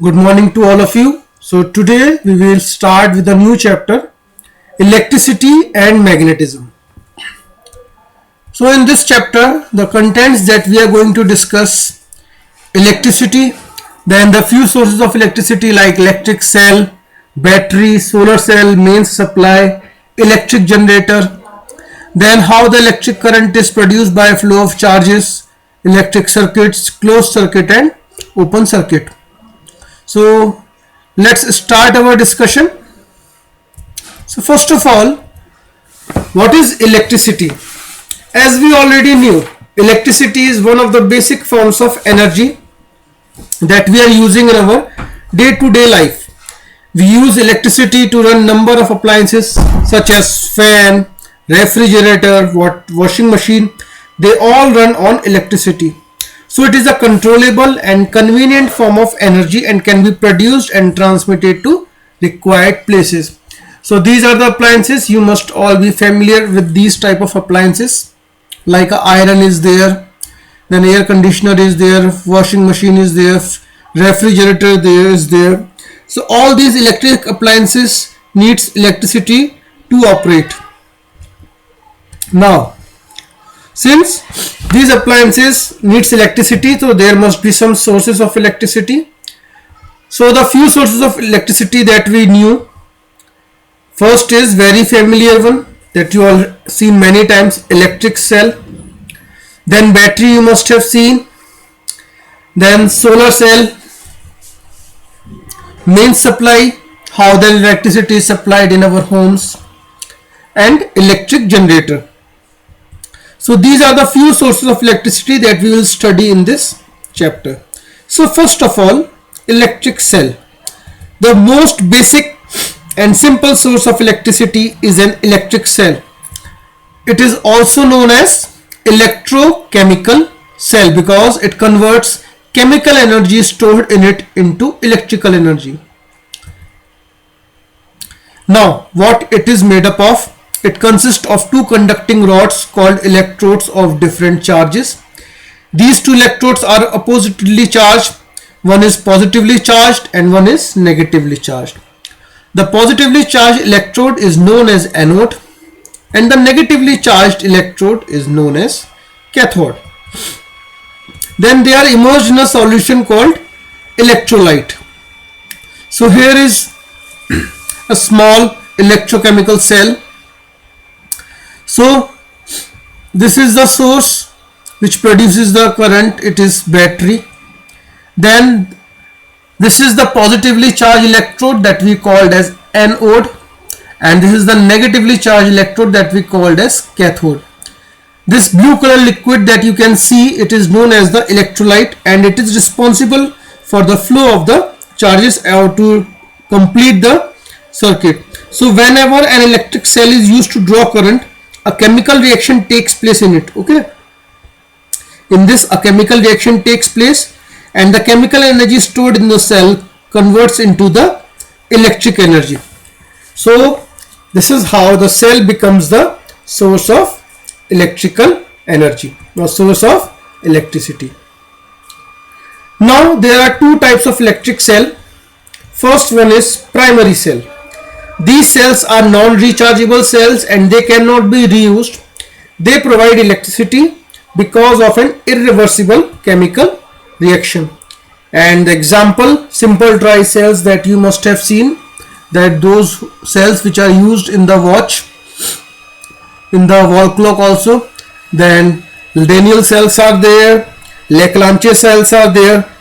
Good morning to all of you. So today we will start with a new chapter, electricity and magnetism. So in this chapter, the contents that we are going to discuss: electricity, then the few sources of electricity like electric cell, battery, solar cell, mains supply, electric generator, then how the electric current is produced by a flow of charges, electric circuits, closed circuit and open circuit. So let's start our discussion. So first of all, what is electricity? As we already knew, electricity is one of the basic forms of energy that we are using in our day-to-day life. We use electricity to run number of appliances such as fan, refrigerator, washing machine. They all run on electricity. So it is a controllable and convenient form of energy and can be produced and transmitted to required places. So these are the appliances. You must all be familiar with these type of appliances, like a iron is there, then air conditioner is there, washing machine is there, refrigerator there is there. So all these electric appliances needs electricity to operate. Now, since these appliances needs electricity, so there must be some sources of electricity. So the few sources of electricity that we knew, first is very familiar one that you all seen many times, electric cell. Then battery you must have seen. Then solar cell, main supply, how the electricity is supplied in our homes, and electric generator. So these are the few sources of electricity that we will study in this chapter. So first of all, electric cell. The most basic and simple source of electricity is an electric cell. It is also known as electrochemical cell because it converts chemical energy stored in it into electrical energy. Now, what it is made up of? It consists of two conducting rods called electrodes of different charges. These two electrodes are oppositely charged. One is positively charged and one is negatively charged. The positively charged electrode is known as anode and the negatively charged electrode is known as cathode. Then they are immersed in a solution called electrolyte. So here is a small electrochemical cell. So this is the source which produces the current, it is battery. Then this is the positively charged electrode that we called as anode, and this is the negatively charged electrode that we called as cathode. This blue color liquid that you can see, it is known as the electrolyte and it is responsible for the flow of the charges to complete the circuit. So whenever an electric cell is used to draw current, a chemical reaction takes place in it. Okay, in this a chemical reaction takes place and the chemical energy stored in the cell converts into the electric energy. So this is how the cell becomes the source of electrical energy, or source of electricity. Now there are two types of electric cell. First one is primary cell. These cells are non-rechargeable cells and they cannot be reused. They provide electricity because of an irreversible chemical reaction. And the example, simple dry cells that you must have seen, that those cells which are used in the watch, in the wall clock also. Then Daniell cells are there, Leclanché cells are there,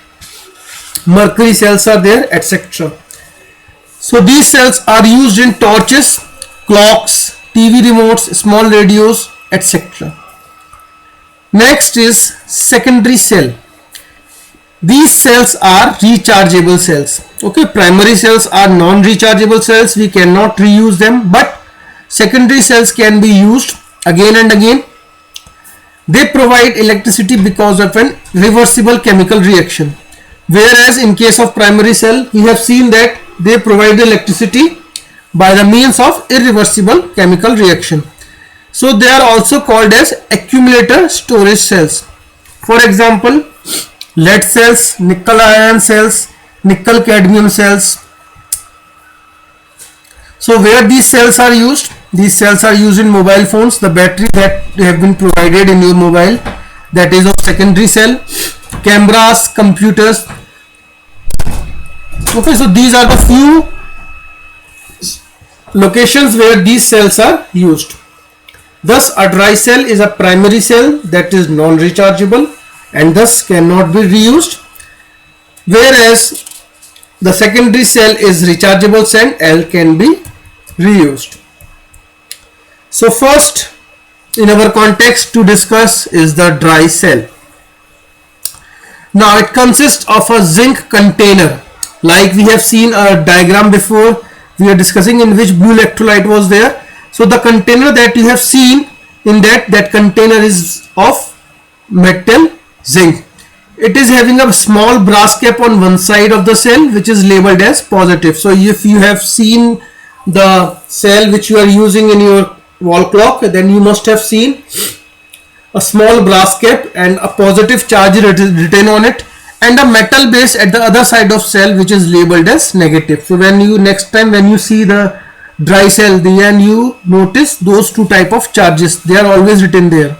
Mercury cells are there, etc. So these cells are used in torches, clocks, TV remotes, small radios, etc. Next is secondary cell. These cells are rechargeable cells. Okay, primary cells are non-rechargeable cells. We cannot reuse them, but secondary cells can be used again and again. They provide electricity because of an reversible chemical reaction. Whereas in case of primary cell, we have seen that they provide electricity by the means of irreversible chemical reaction. So they are also called as accumulator storage cells. For example, lead cells, nickel ion cells, nickel cadmium cells. So where these cells are used? These cells are used in mobile phones. The battery that have been provided in your mobile, that is of secondary cell. Cameras, computers. Okay, so these are the few locations where these cells are used. Thus a dry cell is a primary cell that is non-rechargeable and thus cannot be reused, whereas the secondary cell is rechargeable cell and can be reused. So first in our context to discuss is the dry cell. Now it consists of a zinc container, like we have seen a diagram before we are discussing in which blue electrolyte was there. So the container that you have seen in that container is of metal zinc. It is having a small brass cap on one side of the cell which is labeled as positive. So if you have seen the cell which you are using in your wall clock, then you must have seen a small brass cap and a positive charge written on it, and a metal base at the other side of cell which is labeled as negative. So when you next time when you see the dry cell, then you notice those two type of charges, they are always written there,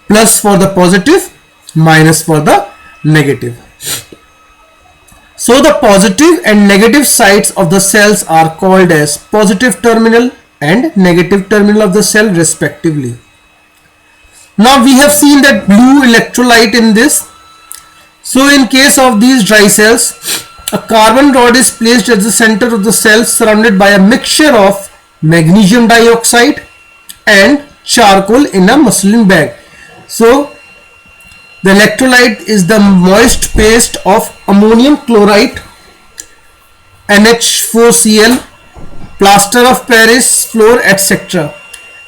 plus for the positive, minus for the negative. So the positive and negative sides of the cells are called as positive terminal and negative terminal of the cell respectively. Now we have seen that blue electrolyte in this. So in case of these dry cells, a carbon rod is placed at the center of the cell surrounded by a mixture of magnesium dioxide and charcoal in a muslin bag. So the electrolyte is the moist paste of ammonium chloride, NH4Cl, plaster of Paris, flour, etc.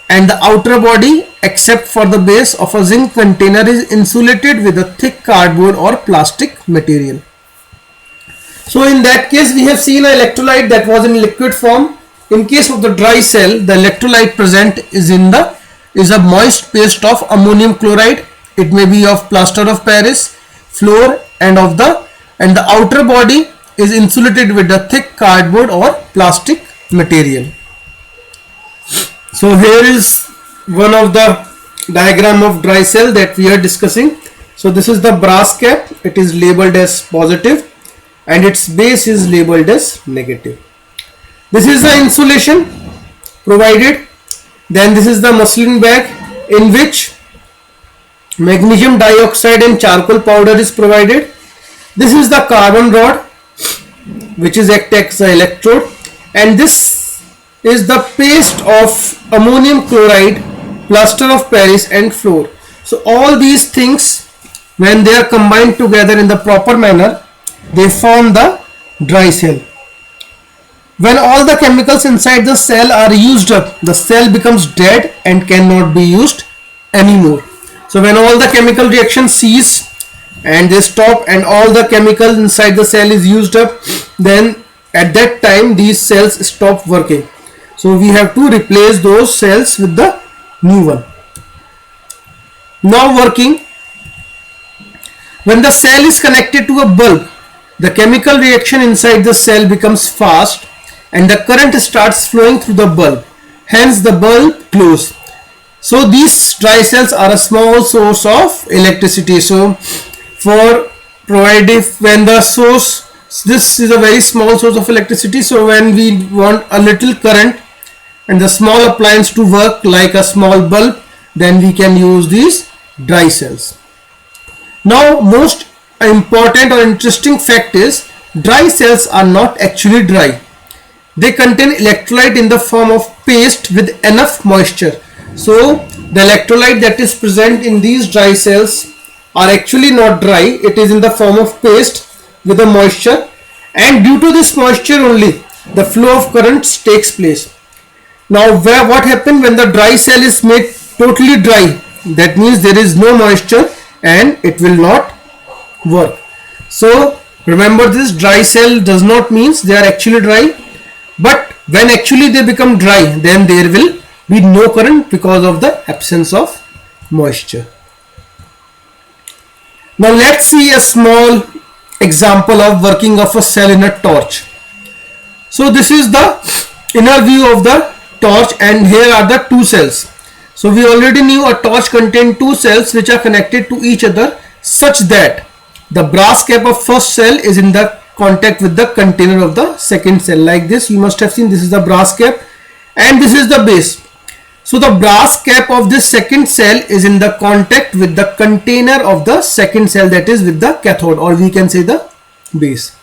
And the outer body, except for the base of a zinc container, is insulated with a thick cardboard or plastic material. So in that case we have seen an electrolyte that was in liquid form. In case of the dry cell, the electrolyte present is a moist paste of ammonium chloride. It may be of plaster of Paris, flour, and the outer body is insulated with a thick cardboard or plastic material. So here is one of the diagram of dry cell that we are discussing. So this is the brass cap. It is labeled as positive and its base is labeled as negative. This is the insulation provided. Then this is the muslin bag in which magnesium dioxide and charcoal powder is provided. This is the carbon rod which is act as an electrode, and this is the paste of ammonium chloride, plaster of Paris and flour. So all these things, when they are combined together in the proper manner, they form the dry cell. When all the chemicals inside the cell are used up, the cell becomes dead and cannot be used anymore. So when all the chemical reactions cease and they stop and all the chemical inside the cell is used up, then at that time these cells stop working. So we have to replace those cells with the new one. Now working. When the cell is connected to a bulb, the chemical reaction inside the cell becomes fast and the current starts flowing through the bulb. Hence the bulb glows. So these dry cells are a small source of electricity. So for providing, when the source, this is a very small source of electricity. So when we want a little current and the small appliance to work like a small bulb, then we can use these dry cells. Now most important or interesting fact is dry cells are not actually dry. They contain electrolyte in the form of paste with enough moisture. So the electrolyte that is present in these dry cells are actually not dry. It is in the form of paste with the moisture, and due to this moisture only the flow of currents takes place. Now what happens when the dry cell is made totally dry? That means there is no moisture and it will not work. So remember, this dry cell does not means they are actually dry, but when actually they become dry, then there will be no current because of the absence of moisture. Now let's see a small example of working of a cell in a torch. So this is the inner view of the torch, and here are the two cells. So we already knew a torch contains two cells which are connected to each other such that the brass cap of first cell is in the contact with the container of the second cell. Like this, you must have seen, this is the brass cap and this is the base. So the brass cap of this second cell is in the contact with the container of the second cell, that is with the cathode, or we can say the base.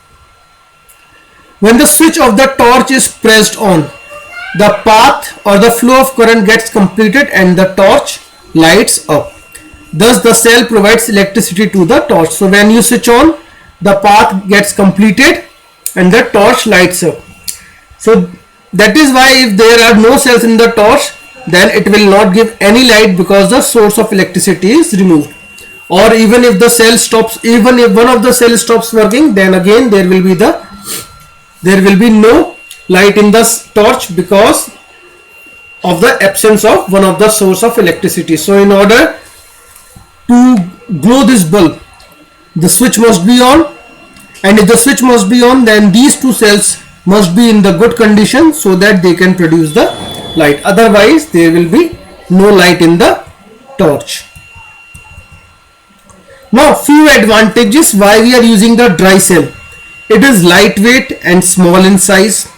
When the switch of the torch is pressed on, the path or the flow of current gets completed and the torch lights up. Thus the cell provides electricity to the torch. So when you switch on, the path gets completed and the torch lights up. So that is why if there are no cells in the torch, then it will not give any light because the source of electricity is removed. Or even if the cell stops, even if one of the cells stops working, then again there will be no light in the torch because of the absence of one of the source of electricity. So in order to glow this bulb, the switch must be on, and if the switch must be on, then these two cells must be in the good condition so that they can produce the light. Otherwise there will be no light in the torch. Now few advantages why we are using the dry cell. It is lightweight and small in size.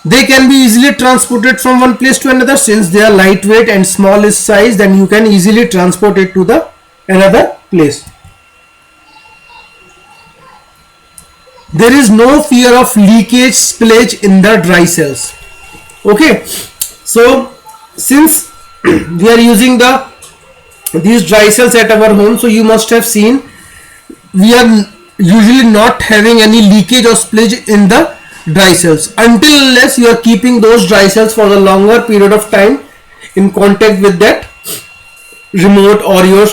They can be easily transported from one place to another. Since they are lightweight and small in size, then you can easily transport it to the another place. There is no fear of leakage, spillage in the dry cells. Okay, so since we are using these dry cells at our home, so you must have seen we are usually not having any leakage or spillage in the dry cells until unless you are keeping those dry cells for a longer period of time in contact with that remote or your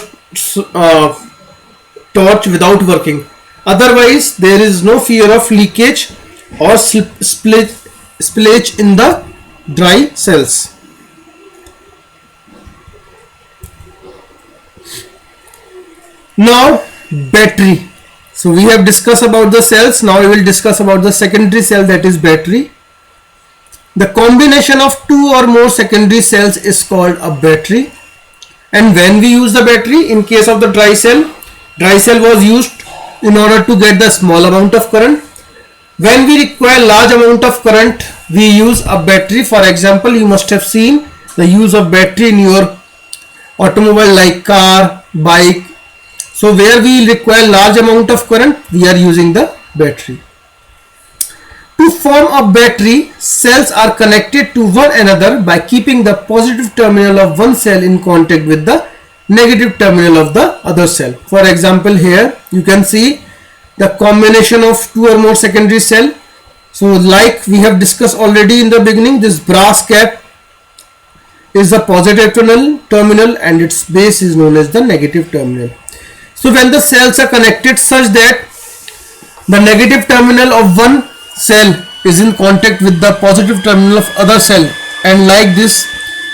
torch without working. Otherwise there is no fear of leakage or spillage in the dry cells. Now battery. So we have discussed about the cells. Now we will discuss about the secondary cell, that is battery. The combination of two or more secondary cells is called a battery. And when we use the battery, in case of the dry cell was used in order to get the small amount of current. When we require large amount of current, we use a battery. For example, you must have seen the use of battery in your automobile like car, bike. So where we require large amount of current, we are using the battery. To form a battery, cells are connected to one another by keeping the positive terminal of one cell in contact with the negative terminal of the other cell. For example, here you can see the combination of two or more secondary cell. So like we have discussed already in the beginning, this brass cap is the positive terminal and its base is known as the negative terminal. So when the cells are connected such that the negative terminal of one cell is in contact with the positive terminal of other cell, and like this,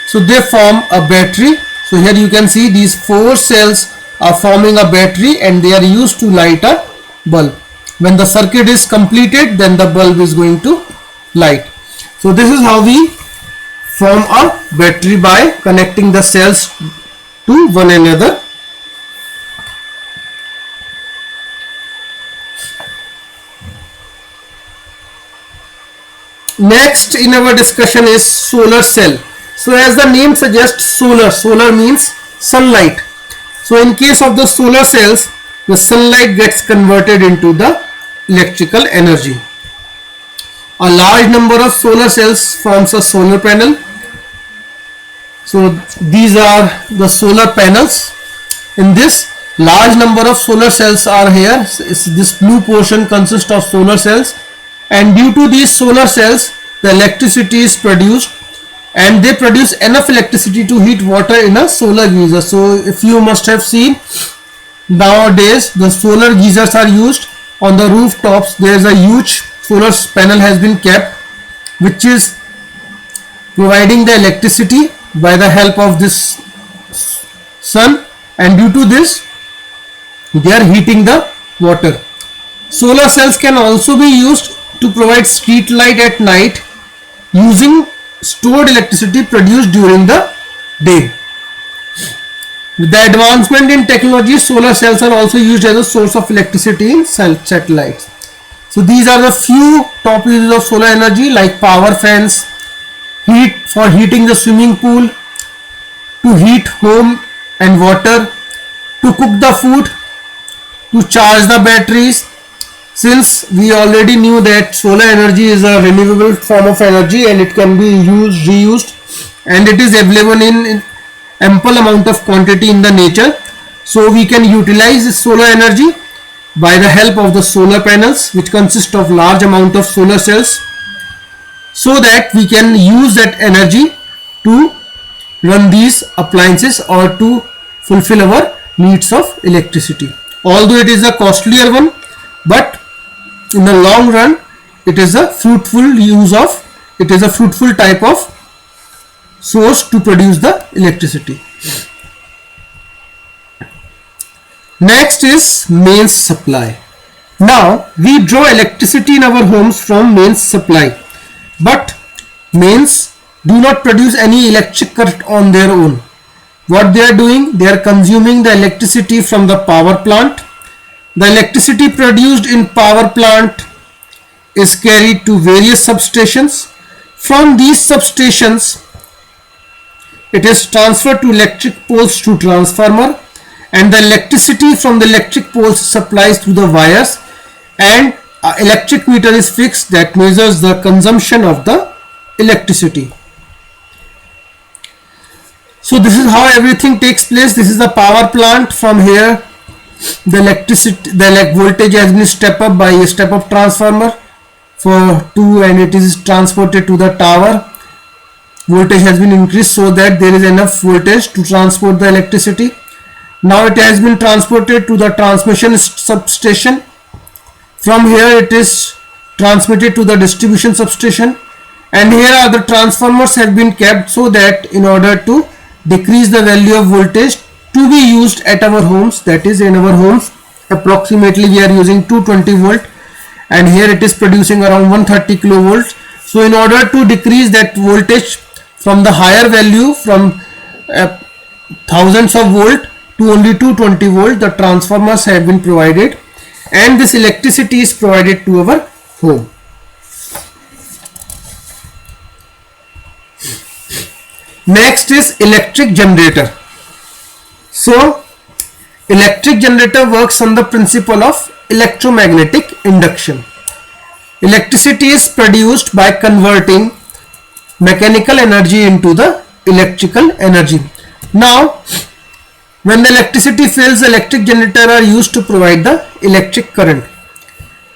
so they form a battery. So here you can see these four cells are forming a battery and they are used to light a bulb. When the circuit is completed, then the bulb is going to light. So this is how we form a battery, by connecting the cells to one another. Next in our discussion is solar cell. So as the name suggests, solar means sunlight. So in case of the solar cells, the sunlight gets converted into the electrical energy. A large number of solar cells forms a solar panel. So these are the solar panels. In this, large number of solar cells are here. This blue portion consists of solar cells, and due to these solar cells the electricity is produced, and they produce enough electricity to heat water in a solar geyser. So if you must have seen, nowadays the solar geysers are used on the rooftops. There is a huge solar panel has been kept which is providing the electricity by the help of this sun, and due to this they are heating the water. Solar cells can also be used to provide street light at night using stored electricity produced during the day. With the advancement in technology, solar cells are also used as a source of electricity in satellites. So these are the few top uses of solar energy, like power fans, heat for heating the swimming pool, to heat home and water, to cook the food, to charge the batteries. Since we already knew that solar energy is a renewable form of energy and it can be used, reused, and it is available in ample amount of quantity in the nature, so we can utilize this solar energy by the help of the solar panels, which consist of large amount of solar cells, so that we can use that energy to run these appliances or to fulfill our needs of electricity. Although it is a costlier one, but in the long run it is a fruitful type of source to produce the electricity. Next is mains supply. Now we draw electricity in our homes from mains supply, but mains do not produce any electric current on their own. What they are doing, they are consuming the electricity from the power plant. The electricity produced in power plant is carried to various substations. From these substations, it is transferred to electric poles through transformer, and the electricity from the electric poles supplies through the wires, and electric meter is fixed that measures the consumption of the electricity. So this is how everything takes place. This is the power plant. From here the voltage has been stepped up by a step up transformer and it is transported to the tower. Voltage has been increased so that there is enough voltage to transport the electricity. Now it has been transported to the transmission substation. From here it is transmitted to the distribution substation, and here are the transformers have been kept so that in order to decrease the value of voltage to be used at our homes, that is in our homes approximately we are using 220 volt and here it is producing around 130 kilovolts. So in order to decrease that voltage from the higher value from thousands of volt to only 220 volt, the transformers have been provided and this electricity is provided to our home. Next is electric generator. So electric generator works on the principle of electromagnetic induction. Electricity is produced by converting mechanical energy into the electrical energy. Now when the electricity fails, the electric generator are used to provide the electric current.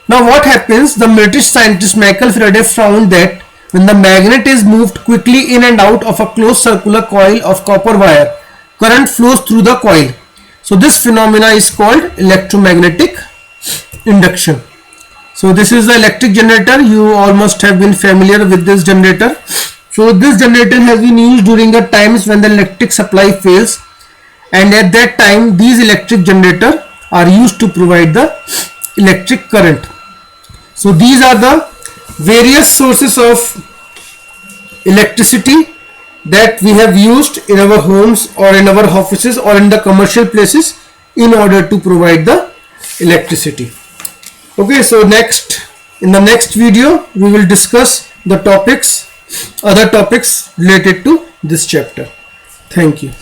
Now what happens, the British scientist Michael Faraday found that when the magnet is moved quickly in and out of a closed circular coil of copper wire, current flows through the coil. So this phenomena is called electromagnetic induction. So this is the electric generator. You all must have been familiar with this generator. So this generator has been used during the times when the electric supply fails, and at that time these electric generators are used to provide the electric current. So these are the various sources of electricity that we have used in our homes or in our offices or in the commercial places in order to provide the electricity. Okay, so in the next video we will discuss the other topics related to this chapter. Thank you.